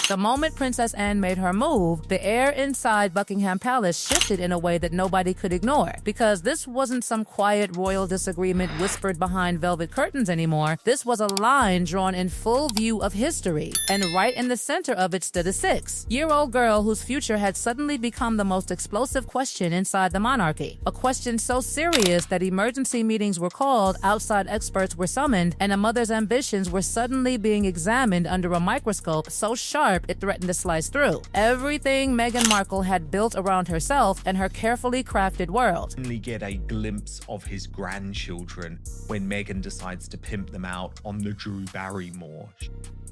The moment Princess Anne made her move, the air inside Buckingham Palace shifted in a way that nobody could ignore, because this wasn't some quiet royal disagreement whispered behind velvet curtains anymore. This was a line drawn in full view of history, and right in the center of it stood a 6-year-old girl whose future had suddenly become the most explosive question inside the monarchy. A question so serious that emergency meetings were called, outside experts were summoned, and a mother's ambitions were suddenly being examined under a microscope so sharp it threatened to slice through everything Meghan Markle had built around herself and her carefully crafted world. Only get a glimpse of his grandchildren when Meghan decides to pimp them out on the Drew Barrymore.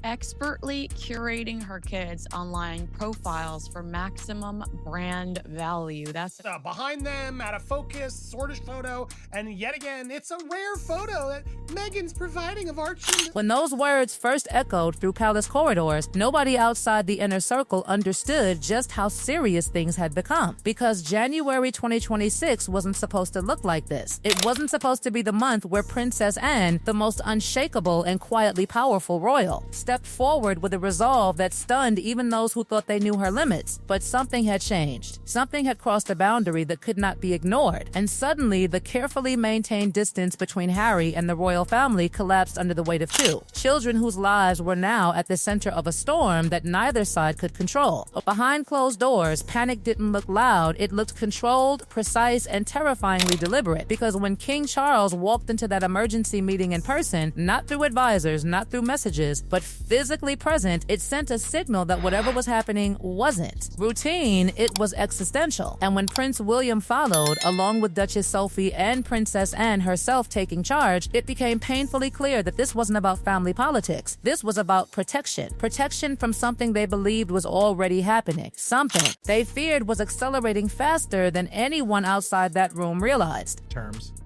Expertly curating her kids' online profiles for maximum brand value. That's behind them, out of focus, sortish photo, and yet again, it's a rare photo that Meghan's providing of Archie. When those words first echoed through palace corridors, nobody outside the inner circle understood just how serious things had become. Because January 2026 wasn't supposed to look like this. It wasn't supposed to be the month where Princess Anne, the most unshakable and quietly powerful royal, stepped forward with a resolve that stunned even those who thought they knew her limits. But something had changed. Something had crossed a boundary that could not be ignored. And suddenly, the carefully maintained distance between Harry and the royal family collapsed under the weight of 2 children whose lives were now at the center of a storm that neither side could control. But behind closed doors, panic didn't look loud. It looked controlled, precise, and terrifyingly deliberate. Because when King Charles walked into that emergency meeting in person, not through advisors, not through messages, but physically present, it sent a signal that whatever was happening wasn't routine, it was existential. And when Prince William followed, along with Duchess Sophie and Princess Anne herself taking charge, it became painfully clear that this wasn't about family politics. This was about protection. Protection from something they believed was already happening. Something they feared was accelerating faster than anyone outside that room realized.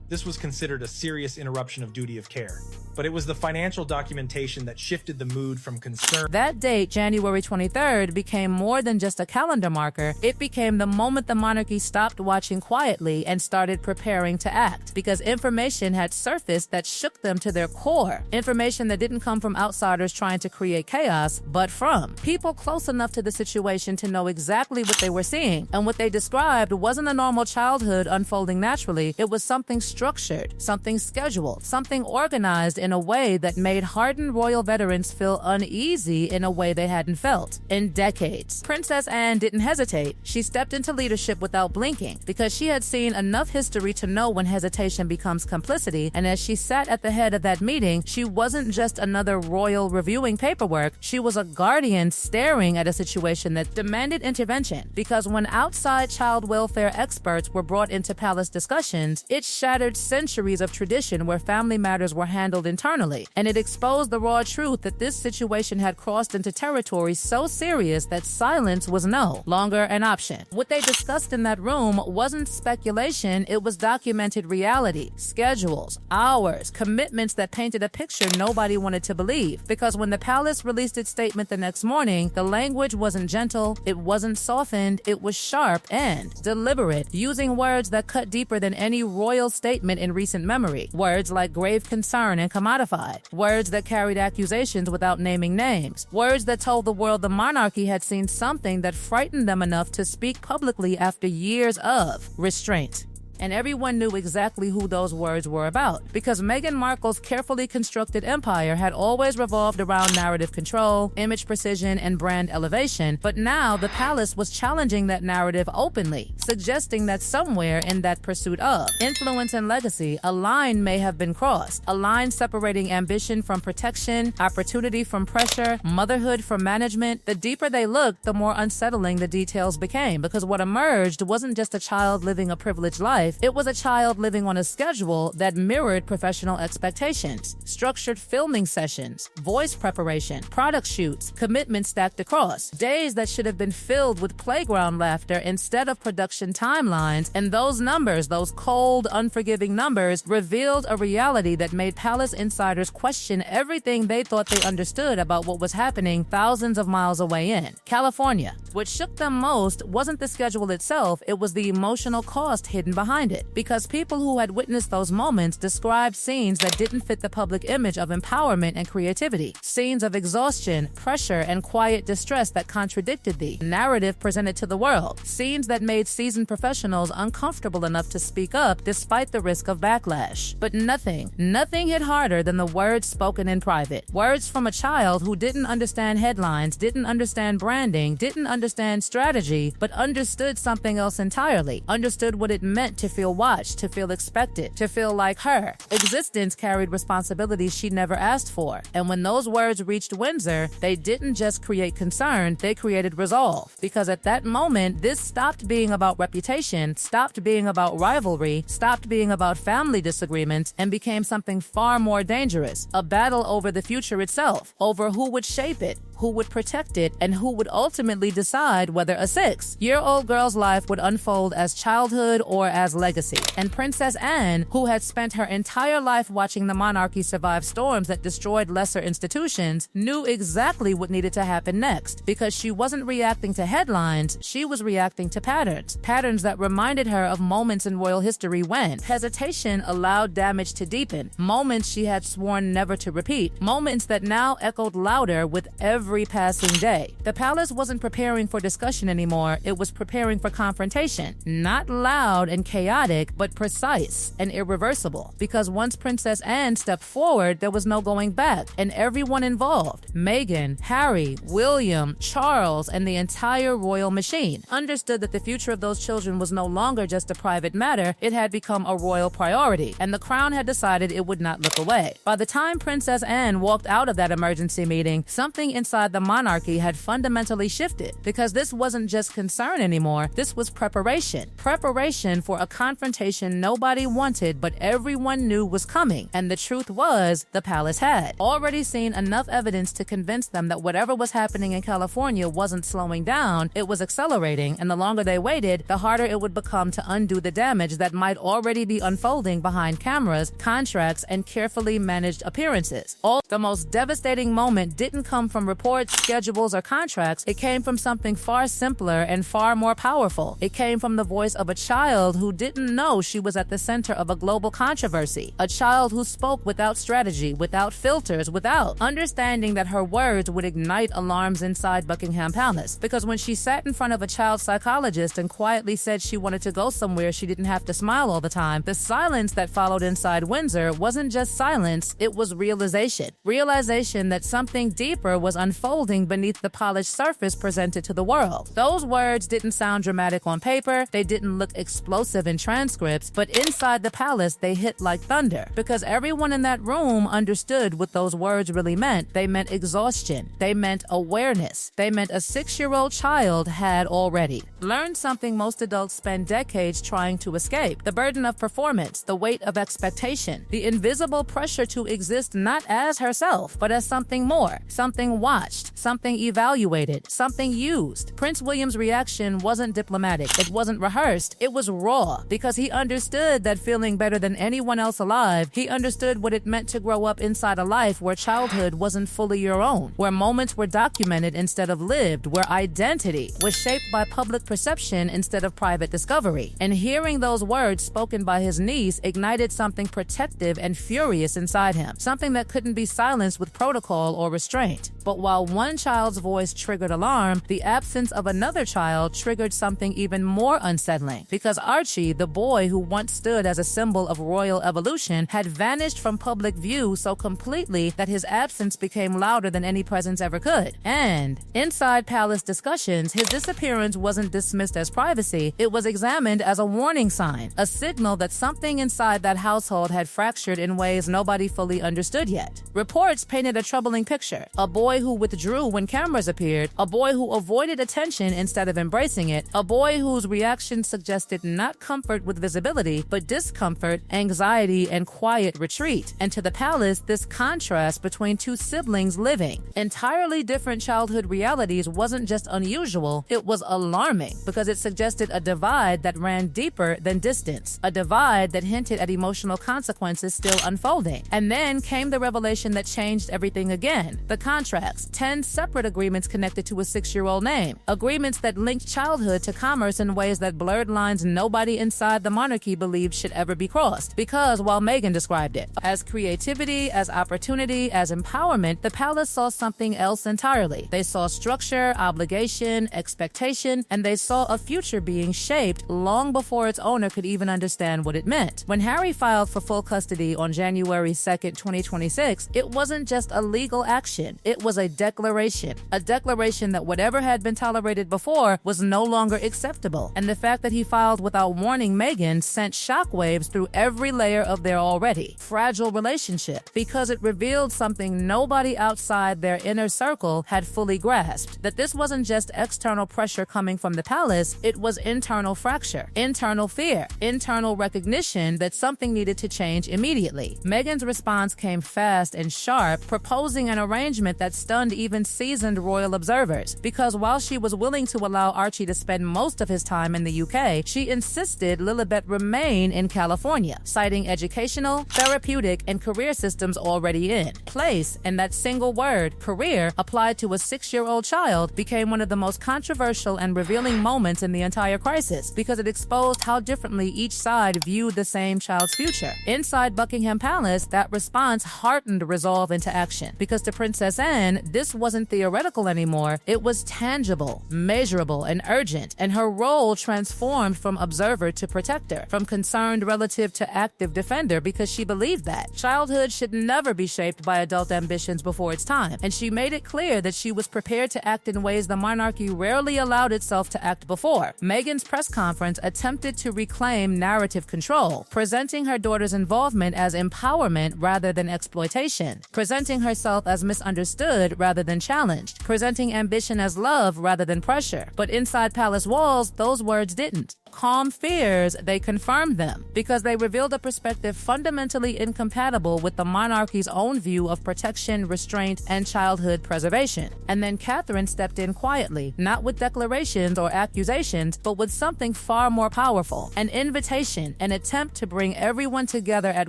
This was considered a serious interruption of duty of care. But it was the financial documentation that shifted the mood from concern. That date, January 23rd, became more than just a calendar marker. It became the moment the monarchy stopped watching quietly and started preparing to act, because information had surfaced that shook them to their core. Information that didn't come from outsiders trying to create chaos, but from people close enough to the situation to know exactly what they were seeing. And what they described wasn't a normal childhood unfolding naturally. It was something structured, something scheduled, something organized in a way that made hardened royal veterans feel uneasy in a way they hadn't felt in decades. Princess Anne didn't hesitate. She stepped into leadership without blinking, because she had seen enough history to know when hesitation becomes complicity. And as she sat at the head of that meeting, she wasn't just another royal reviewing paperwork. She was a guardian staring at a situation that demanded intervention. Because when outside child welfare experts were brought into palace discussions, it shattered centuries of tradition where family matters were handled internally, and it exposed the raw truth that this situation had crossed into territory so serious that silence was no longer an option. What they discussed in that room wasn't speculation, it was documented reality, schedules, hours, commitments that painted a picture nobody wanted to believe. Because when the palace released its statement the next morning, the language wasn't gentle, it wasn't softened, it was sharp and deliberate, using words that cut deeper than any royal statement in recent memory. Words like grave concern and commodified. Words that carried accusations without naming names. Words that told the world the monarchy had seen something that frightened them enough to speak publicly after years of restraint. And everyone knew exactly who those words were about, because Meghan Markle's carefully constructed empire had always revolved around narrative control, image precision, and brand elevation. But now the palace was challenging that narrative openly, suggesting that somewhere in that pursuit of influence and legacy, a line may have been crossed, a line separating ambition from protection, opportunity from pressure, motherhood from management. The deeper they looked, the more unsettling the details became, because what emerged wasn't just a child living a privileged life. It was a child living on a schedule that mirrored professional expectations. Structured filming sessions, voice preparation, product shoots, commitments stacked across. Days that should have been filled with playground laughter instead of production timelines. And those numbers, those cold, unforgiving numbers, revealed a reality that made palace insiders question everything they thought they understood about what was happening thousands of miles away in California. What shook them most wasn't the schedule itself, it was the emotional cost hidden behind behind it, because people who had witnessed those moments described scenes that didn't fit the public image of empowerment and creativity, scenes of exhaustion, pressure, and quiet distress that contradicted the narrative presented to the world, scenes that made seasoned professionals uncomfortable enough to speak up despite the risk of backlash. But nothing hit harder than the words spoken in private. Words from a child who didn't understand headlines, didn't understand branding, didn't understand strategy, but understood something else entirely, understood what it meant to feel watched, to feel expected, to feel like her. Existence carried responsibilities she never asked for. And when those words reached Windsor, they didn't just create concern, they created resolve. Because at that moment, this stopped being about reputation, stopped being about rivalry, stopped being about family disagreements, and became something far more dangerous. A battle over the future itself, over who would shape it, who would protect it, and who would ultimately decide whether a 6-year-old girl's life would unfold as childhood or as legacy. And Princess Anne, who had spent her entire life watching the monarchy survive storms that destroyed lesser institutions, knew exactly what needed to happen next, because she wasn't reacting to headlines, she was reacting to patterns. Patterns that reminded her of moments in royal history when hesitation allowed damage to deepen, moments she had sworn never to repeat, moments that now echoed louder with every passing day. The palace wasn't preparing for discussion anymore, it was preparing for confrontation. Not loud and chaotic, but precise and irreversible. Because once Princess Anne stepped forward, there was no going back, and everyone involved, Meghan, Harry, William, Charles, and the entire royal machine, understood that the future of those children was no longer just a private matter, it had become a royal priority, and the crown had decided it would not look away. By the time Princess Anne walked out of that emergency meeting, something inside the monarchy had fundamentally shifted, because this wasn't just concern anymore, this was preparation. Preparation for a confrontation nobody wanted but everyone knew was coming, and the truth was, the palace had already seen enough evidence to convince them that whatever was happening in California wasn't slowing down, it was accelerating, and the longer they waited, the harder it would become to undo the damage that might already be unfolding behind cameras, contracts, and carefully managed appearances. The most devastating moment didn't come from reports, schedules, or contracts. It came from something far simpler and far more powerful. It came from the voice of a child who didn't know she was at the center of a global controversy. A child who spoke without strategy, without filters, without understanding that her words would ignite alarms inside Buckingham Palace. Because when she sat in front of a child psychologist and quietly said she wanted to go somewhere she didn't have to smile all the time, the silence that followed inside Windsor wasn't just silence, it was realization. Realization that something deeper was unfolding beneath the polished surface presented to the world. Those words didn't sound dramatic on paper, they didn't look explosive in transcripts, but inside the palace they hit like thunder. Because everyone in that room understood what those words really meant. They meant exhaustion. They meant awareness. They meant a 6-year-old child had already learned something most adults spend decades trying to escape. The burden of performance, the weight of expectation, the invisible pressure to exist not as herself, but as something more, something watched, something evaluated, something used. Prince William's reaction wasn't diplomatic, it wasn't rehearsed, it was raw, because he understood that feeling better than anyone else alive, he understood what it meant to grow up inside a life where childhood wasn't fully your own, where moments were documented instead of lived, where identity was shaped by public perception instead of private discovery. And hearing those words spoken by his niece ignited something protective and furious inside him, something that couldn't be silenced with protocol or restraint. But while one child's voice triggered alarm, the absence of another child triggered something even more unsettling, because Archie, the boy who once stood as a symbol of royal evolution, had vanished from public view so completely that his absence became louder than any presence ever could. And inside palace discussions, his disappearance wasn't dismissed as privacy, it was examined as a warning sign, a signal that something inside that household had fractured in ways nobody fully understood yet. Reports painted a troubling picture. A boy who withdrew when cameras appeared, a boy who avoided attention instead of embracing it, a boy whose reaction suggested not comfort with visibility, but discomfort, anxiety, and quiet retreat. And to the palace, this contrast between two siblings living entirely different childhood realities wasn't just unusual, it was alarming, because it suggested a divide that ran deeper than distance, a divide that hinted at emotional consequences still unfolding. And then came the revelation that changed everything again: the contracts, 10 separate agreements connected to a 6-year-old name, agreements that linked childhood to commerce in ways that blurred lines nobody inside the monarchy believed should ever be crossed. Because while Meghan described it as creativity, as opportunity, as empowerment, the palace saw something else entirely. They saw structure, obligation, expectation, and they saw a future being shaped long before its owner could even understand what it meant. When Harry filed for full custody on January 2nd, 2026, it wasn't just a legal action. It was a declaration that whatever had been tolerated before was no longer acceptable. And the fact that he filed without warning Meghan sent shockwaves through every layer of their already fragile relationship, because it revealed something nobody outside their inner circle had fully grasped, that this wasn't just external pressure coming from the palace, it was internal fracture, internal fear, internal recognition that something needed to change immediately. Meghan's response came fast and sharp, proposing an arrangement that stunned even seasoned royal observers, because while she was willing to allow Archie to spend most of his time in the UK, she insisted Lilibet remain in California, citing educational, therapeutic, and career systems already in place, and that single word, career, applied to a 6-year-old child became one of the most controversial and revealing moments in the entire crisis, because it exposed how differently each side viewed the same child's future. Inside Buckingham Palace, that response heartened resolve into action, because to Princess Anne, this wasn't theoretical anymore, it was tangible, measurable, and urgent, and her role transformed from observer to protector, from concerned relative to active defender, because she believed that childhood should never be shaped by adult ambitions before its time, and she made it clear that she was prepared to act in ways the monarchy rarely allowed itself to act before. Meghan's press conference attempted to reclaim narrative control, presenting her daughter's involvement as empowerment rather than exploitation, presenting herself as misunderstood rather than challenged, presenting ambition as love rather than pressure. But inside palace walls, those words didn't calm fears, they confirmed them, because they revealed a perspective fundamentally incompatible with the monarchy's own view of protection, restraint, and childhood preservation. And then Catherine stepped in quietly, not with declarations or accusations, but with something far more powerful, an invitation, an attempt to bring everyone together at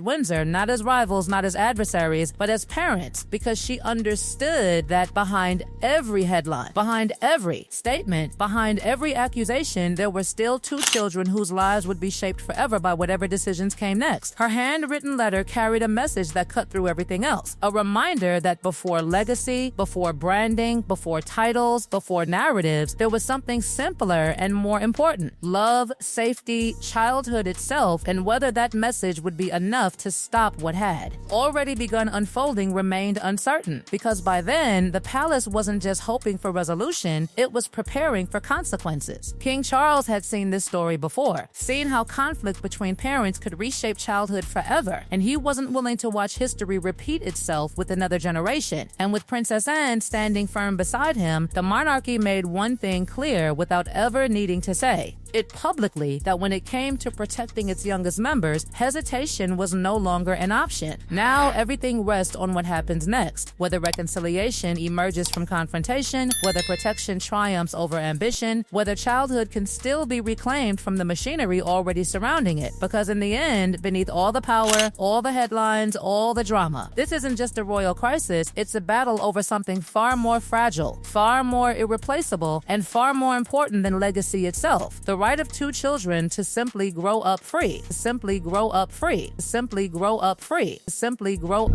Windsor, not as rivals, not as adversaries, but as parents, because she understood that behind every headline, behind every statement, behind every accusation, there were still two children whose lives would be shaped forever by whatever decisions came next. Her handwritten letter carried a message that cut through everything else, a reminder that before legacy, before branding, before titles, before narratives, there was something simpler and more important: love, safety, childhood itself, and whether that message would be enough to stop what had already begun unfolding remained uncertain, because by then, the palace wasn't just hoping for resolution, it was preparing for consequences. King Charles had seen this story before, seen how conflict between parents could reshape childhood forever, and he wasn't willing to watch history repeat itself with another generation. And with Princess Anne standing firm beside him, the monarchy made one thing clear without ever needing to say it publicly, that when it came to protecting its youngest members, hesitation was no longer an option. Now everything rests on what happens next, whether reconciliation emerges from confrontation, whether protection triumphs over ambition, whether childhood can still be reclaimed from the machinery already surrounding it. Because in the end, beneath all the power, all the headlines, all the drama, this isn't just a royal crisis, it's a battle over something far more fragile, far more irreplaceable, and far more important than legacy itself: the right of two children to simply grow up free, simply grow up free, simply grow up free, simply grow